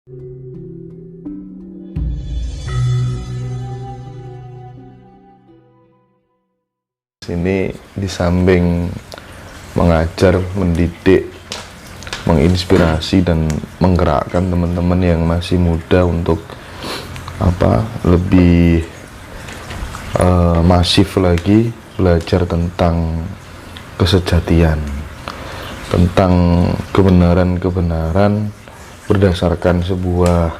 Ini di samping mengajar, mendidik, menginspirasi dan menggerakkan teman-teman yang masih muda untuk lebih masif lagi belajar tentang kesejatian, tentang kebenaran-kebenaran berdasarkan sebuah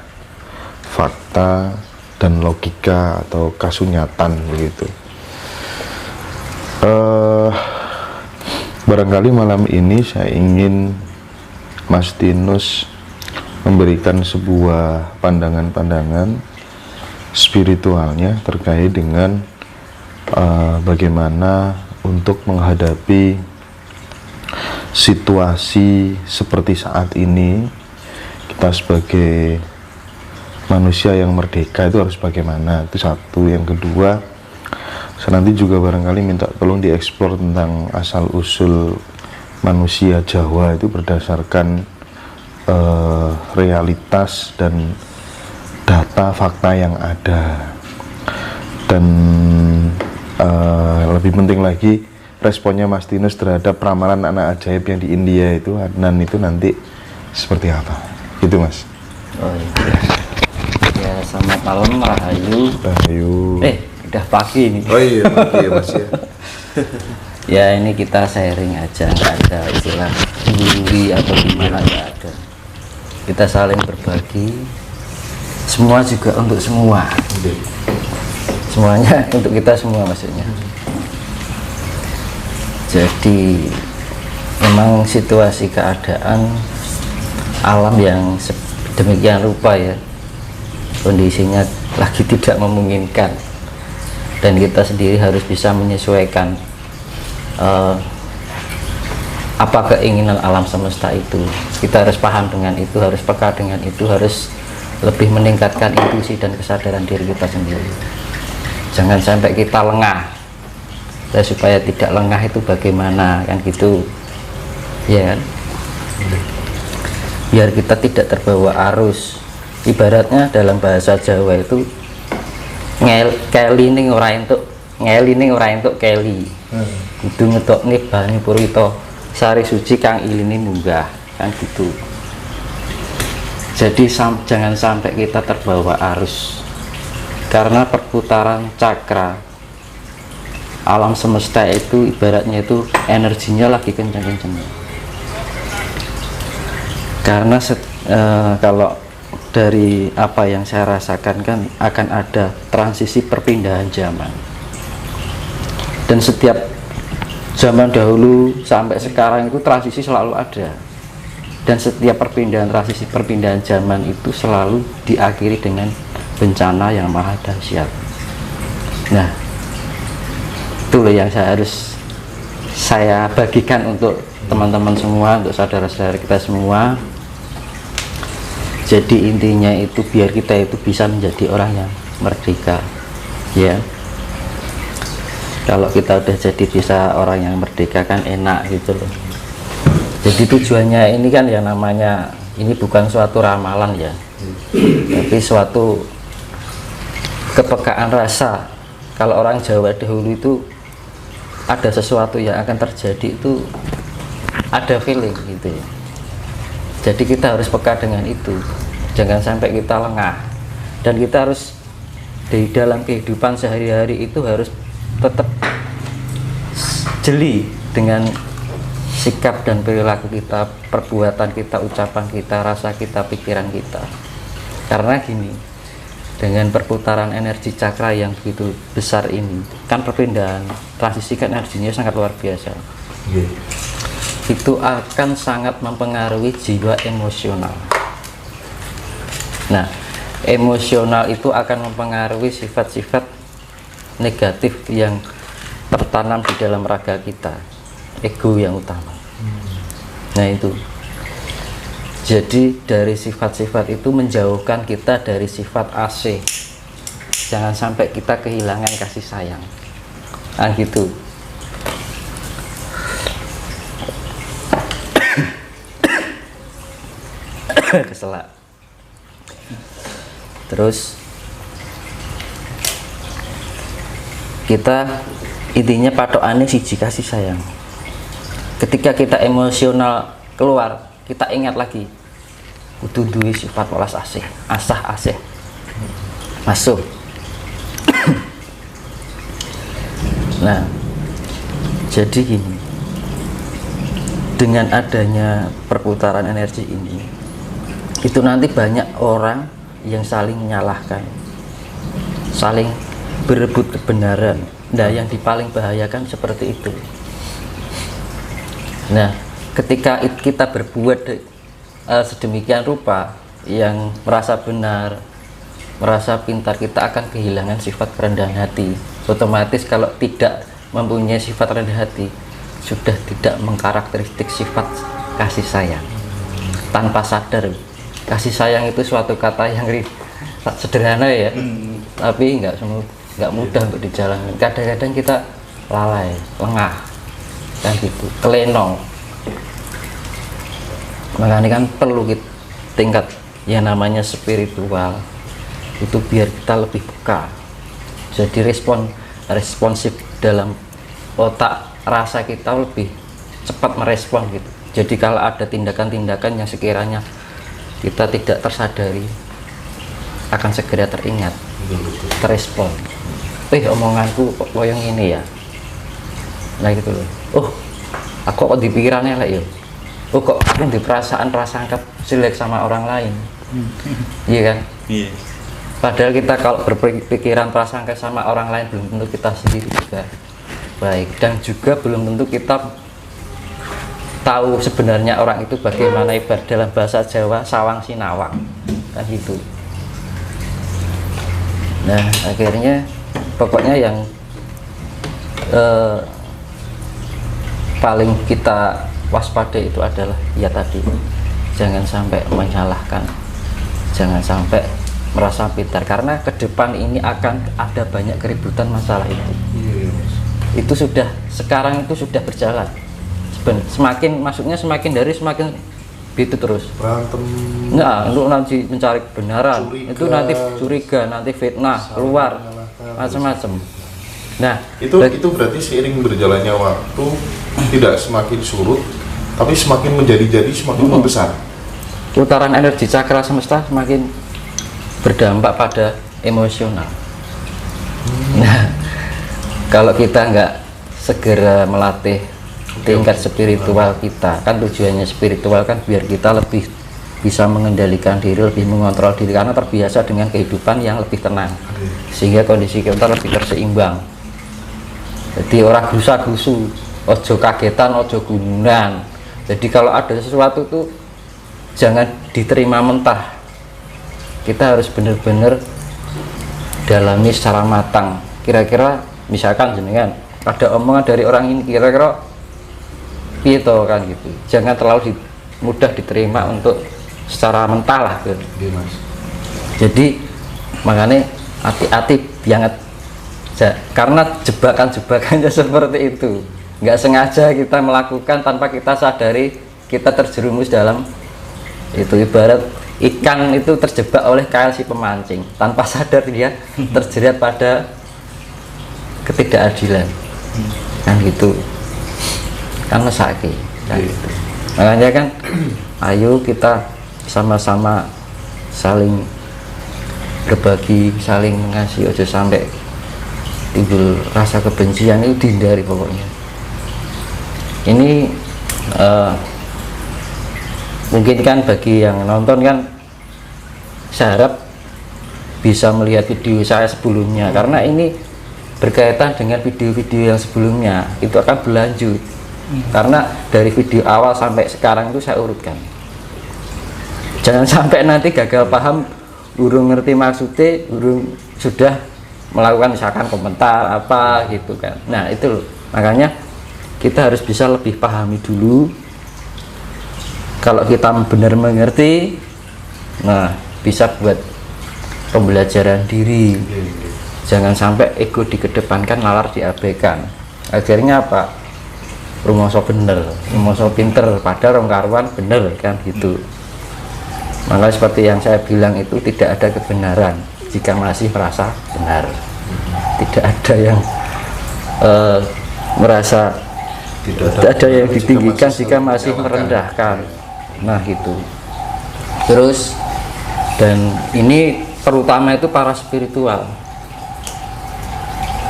fakta dan logika atau kasunyatan begitu. Barangkali malam ini saya ingin Mas Tinus memberikan sebuah pandangan-pandangan spiritualnya terkait dengan bagaimana untuk menghadapi situasi seperti saat ini. Kita sebagai manusia yang merdeka itu harus bagaimana, itu satu. Yang kedua, saya nanti juga barangkali minta tolong dieksplor tentang asal-usul manusia Jawa itu berdasarkan realitas dan data fakta yang ada. Dan lebih penting lagi, responnya Mas Tinus terhadap ramalan anak ajaib yang di India itu, Adnan, itu nanti seperti apa? Gitu, Mas. Oh iya. Ya, selamat malam, Rahayu. Rahayu. Udah pagi ini. Oh iya, pagi ya, Mas ya. Ya, ini kita sharing aja, nggak ada istilah gurui atau gimana, nggak ada. Kita saling berbagi. Semua juga untuk semua. Semuanya untuk kita semua maksudnya. Jadi memang situasi keadaan alam yang demikian rupa ya, kondisinya lagi tidak memungkinkan, dan kita sendiri harus bisa menyesuaikan apa keinginan alam semesta itu. Kita harus paham dengan itu, harus peka dengan itu, harus lebih meningkatkan intuisi dan kesadaran diri kita sendiri. Jangan sampai kita lengah. Dan supaya tidak lengah itu bagaimana, kan gitu ya kan? Biar kita tidak terbawa arus. Ibaratnya dalam bahasa Jawa itu keli ning ora entuk ngeli ning ora entuk keli. Kudu ngetokne bani purita sari suci kang iline munggah, kan gitu. Jadi jangan sampai kita terbawa arus, karena perputaran cakra alam semesta itu ibaratnya itu energinya lagi kencang-kencangnya. Karena kalau dari apa yang saya rasakan kan akan ada transisi perpindahan zaman, dan setiap zaman dahulu sampai sekarang itu transisi selalu ada, dan setiap transisi perpindahan zaman itu selalu diakhiri dengan bencana yang maha dahsyat. Nah, itu yang saya bagikan untuk teman-teman semua, untuk saudara-saudara kita semua. Jadi intinya itu biar kita itu bisa menjadi orang yang merdeka ya. Kalau kita udah jadi bisa orang yang merdeka kan enak gitu loh. Jadi tujuannya ini kan ya, namanya ini bukan suatu ramalan ya, tapi suatu kepekaan rasa. Kalau orang Jawa dahulu itu ada sesuatu yang akan terjadi itu ada feeling gitu ya. Jadi kita harus peka dengan itu, jangan sampai kita lengah, dan kita harus di dalam kehidupan sehari-hari itu harus tetap jeli dengan sikap dan perilaku kita, perbuatan kita, ucapan kita, rasa kita, pikiran kita. Karena gini, dengan perputaran energi cakra yang begitu besar ini, kan perpindahan transisi kan energinya sangat luar biasa. Itu akan sangat mempengaruhi jiwa emosional. Nah, emosional itu akan mempengaruhi sifat-sifat negatif yang tertanam di dalam raga kita, ego yang utama. Nah itu, jadi dari sifat-sifat itu menjauhkan kita dari sifat AC. Jangan sampai kita kehilangan kasih sayang, nah gitu. Keselak. Terus kita intinya patokannya siji kasih sayang. Ketika kita emosional keluar, kita ingat lagi kudu duwe sifat welas asih, asah asih masuk. Nah, jadi gini, dengan adanya perputaran energi ini, itu nanti banyak orang yang saling menyalahkan, saling berebut kebenaran. Nah, yang paling bahayakan seperti itu. Nah, ketika kita berbuat sedemikian rupa, yang merasa benar, merasa pintar, kita akan kehilangan sifat kerendahan hati. Otomatis kalau tidak mempunyai sifat rendah hati, sudah tidak mengkarakteristik sifat kasih sayang. Tanpa sadar, kasih sayang itu suatu kata yang sederhana ya, tapi nggak mudah untuk dijalankan. Kadang-kadang kita lalai, lengah, kan gitu, kelenong. Makanya kan perlu tingkat yang namanya spiritual itu biar kita lebih peka, jadi responsif dalam otak rasa kita, lebih cepat merespon gitu. Jadi kalau ada tindakan-tindakan yang sekiranya kita tidak tersadari, akan segera teringat, terespon. Omonganku kok yang ini ya, nah gitu loh. Oh, aku kok di pikirannya lah ya. Oh, kok aku di perasaan anggap jelek sama orang lain. Iya kan? Iya. Padahal kita kalau berpikiran prasangka sama orang lain, belum tentu kita sendiri juga baik, dan juga belum tentu kita tahu sebenarnya orang itu bagaimana. Ibarat dalam bahasa Jawa, sawang sinawang, kan gitu. Nah, akhirnya pokoknya yang paling kita waspada itu adalah ya tadi, jangan sampai menyalahkan, jangan sampai merasa pintar, karena ke depan ini akan ada banyak keributan masalah itu. Itu sudah, sekarang itu sudah berjalan. Semakin maksudnya semakin semakin gitu terus. Berantem. Nah, untuk nanti mencari kebenaran, itu nanti curiga, nanti fitnah keluar, macam-macam. Nah, itu berarti seiring berjalannya waktu tidak semakin surut, tapi semakin menjadi-jadi, semakin membesar. Putaran energi cakra semesta semakin berdampak pada emosional. Nah, kalau kita nggak segera melatih tingkat spiritual kita, kan tujuannya spiritual kan biar kita lebih bisa mengendalikan diri, lebih mengontrol diri, karena terbiasa dengan kehidupan yang lebih tenang, sehingga kondisi kita lebih terseimbang. Jadi orang gusa-gusu, ojo kagetan, ojo gununan. Jadi kalau ada sesuatu tuh jangan diterima mentah. Kita harus benar-benar dalami secara matang. Kira-kira misalkan jenengan ada omongan dari orang ini, kira-kira gitu kan gitu. Jangan terlalu mudah diterima untuk secara mentah lah gitu. Jadi makanya hati-hati banget, karena jebakan-jebakannya seperti itu. Nggak sengaja kita melakukan tanpa kita sadari, kita terjerumus dalam itu. Ibarat ikan itu terjebak oleh kail si pemancing, tanpa sadar dia terjerat pada ketidakadilan, kan gitu, kan mesake, kan gitu. Makanya kan ayo kita sama-sama saling berbagi, saling mengasihi, ojo sampai timbul rasa kebencian, itu dihindari pokoknya. Ini mungkin kan bagi yang nonton kan, saya harap bisa melihat video saya sebelumnya, karena ini berkaitan dengan video-video yang sebelumnya, itu akan berlanjut. Karena dari video awal sampai sekarang itu saya urutkan. Jangan sampai nanti gagal paham, urung ngerti maksudnya, urung sudah melakukan misalkan komentar apa gitu kan. Nah itu loh, makanya kita harus bisa lebih pahami dulu. Kalau kita benar mengerti, nah bisa buat pembelajaran diri. Jangan sampai ego dikedepankan, nalar diabaikan. Akhirnya apa? Rumoso bener, rumoso pinter, padahal rong karuan bener, kan gitu. Maka seperti yang saya bilang itu tidak ada kebenaran jika masih merasa benar. Tidak ada yang merasa tidak ada yang ditinggikan jika masih merendahkan. Nah gitu. Terus dan ini terutama itu para spiritual.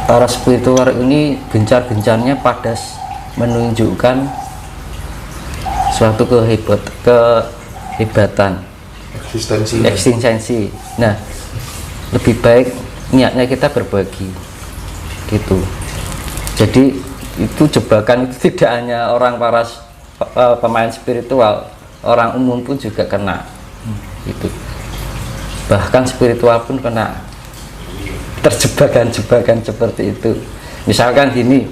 Para spiritual ini gencar-gencarnya pada menunjukkan suatu kehebatan eksistensi. Nah, lebih baik niatnya kita berbagi gitu. Jadi itu jebakan itu tidak hanya orang para pemain spiritual, orang umum pun juga kena gitu. Bahkan spiritual pun kena terjebakan-jebakan seperti itu. Misalkan gini,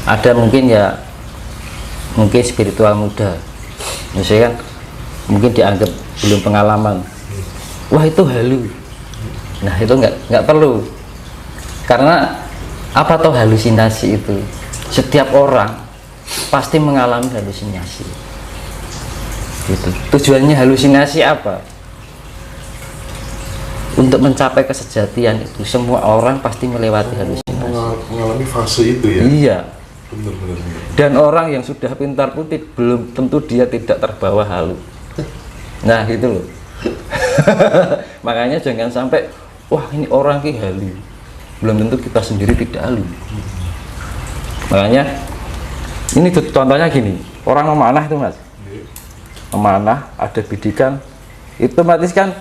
ada mungkin spiritual muda, misalkan mungkin dianggap belum pengalaman, wah itu halu. Nah itu nggak perlu, karena apa toh halusinasi itu, setiap orang pasti mengalami halusinasi gitu. Tujuannya halusinasi apa? Untuk mencapai kesejatian itu semua orang pasti melewati halusinasi, mengalami fase itu ya. Iya, benar. dan orang yang sudah pintar pun belum tentu dia tidak terbawa halu. Nah gitu loh. Makanya jangan sampai wah ini orang ki halu, belum tentu kita sendiri tidak halu. Makanya ini contohnya gini, orang memanah itu mas, memanah ada bidikan itu otomatis kan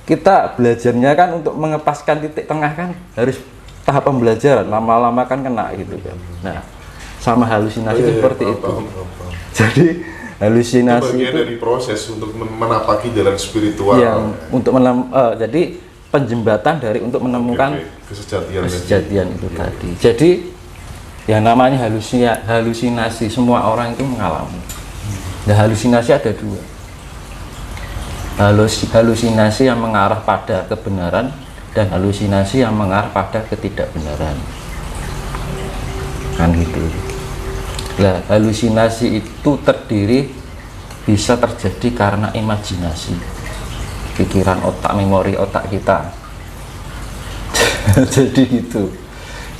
kita belajarnya kan untuk mengepaskan titik tengah kan harus tahap pembelajaran, lama-lama kan kena gitu kan. Nah sama halusinasi seperti itu. Jadi halusinasi itu bagian dari proses untuk menapaki jalan spiritual yang untuk jadi penjembatan dari untuk menemukan kesejatian itu tadi. Jadi yang namanya halusinasi semua orang itu mengalami. Nah halusinasi ada dua, halusinasi yang mengarah pada kebenaran dan halusinasi yang mengarah pada ketidakbenaran kan gitu. Nah halusinasi itu bisa terjadi karena imajinasi, pikiran otak, memori otak kita. Jadi gitu.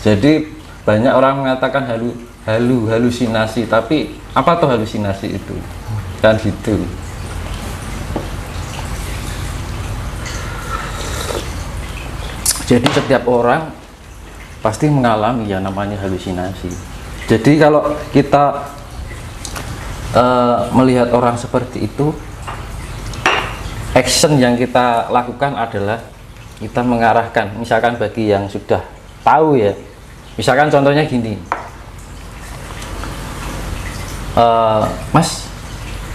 Jadi banyak orang mengatakan halusinasi, tapi apa tuh halusinasi itu kan gitu. Jadi setiap orang pasti mengalami yang namanya halusinasi. Jadi kalau kita melihat orang seperti itu, action yang kita lakukan adalah kita mengarahkan, misalkan bagi yang sudah tahu ya, misalkan contohnya gini, mas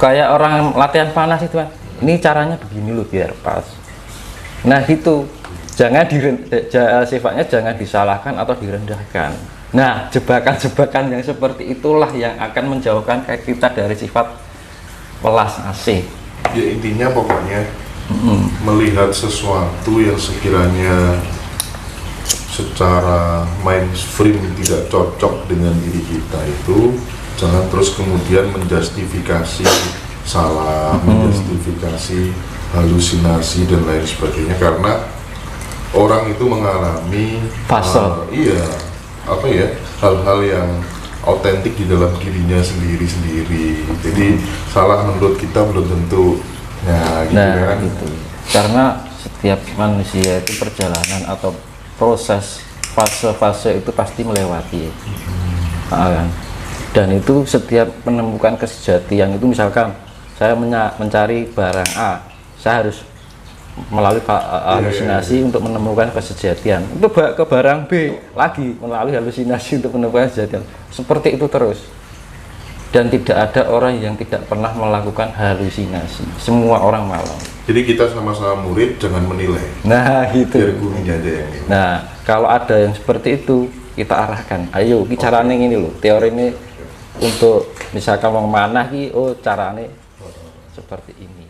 kayak orang latihan panas itu kan, ini caranya begini loh biar pas. Nah gitu. Sifatnya jangan disalahkan atau direndahkan. Nah jebakan-jebakan yang seperti itulah yang akan menjauhkan kita dari sifat welas asih. Ya intinya pokoknya melihat sesuatu yang sekiranya secara mainstream tidak cocok dengan diri kita itu jangan terus kemudian menjustifikasi salah, menjustifikasi halusinasi dan lain sebagainya, karena orang itu mengalami hal-hal yang autentik di dalam dirinya sendiri. Jadi salah menurut kita belum tentu. Nah, gitu. Karena setiap manusia itu perjalanan atau proses fase-fase itu pasti melewati. Dan itu setiap menemukan kesejatian itu, misalkan saya mencari barang A, saya harus melalui halusinasi untuk menemukan kesejatian, itu ke barang B lagi melalui halusinasi untuk menemukan kesejatian, seperti itu terus. Dan tidak ada orang yang tidak pernah melakukan halusinasi, semua orang malam. Jadi kita sama-sama murid jangan menilai, nah gitu, biar gurunya aja yang ini. Nah kalau ada yang seperti itu kita arahkan, ayo ini caranya ini loh, teori ini untuk misalkan mau manah, oh caranya seperti ini.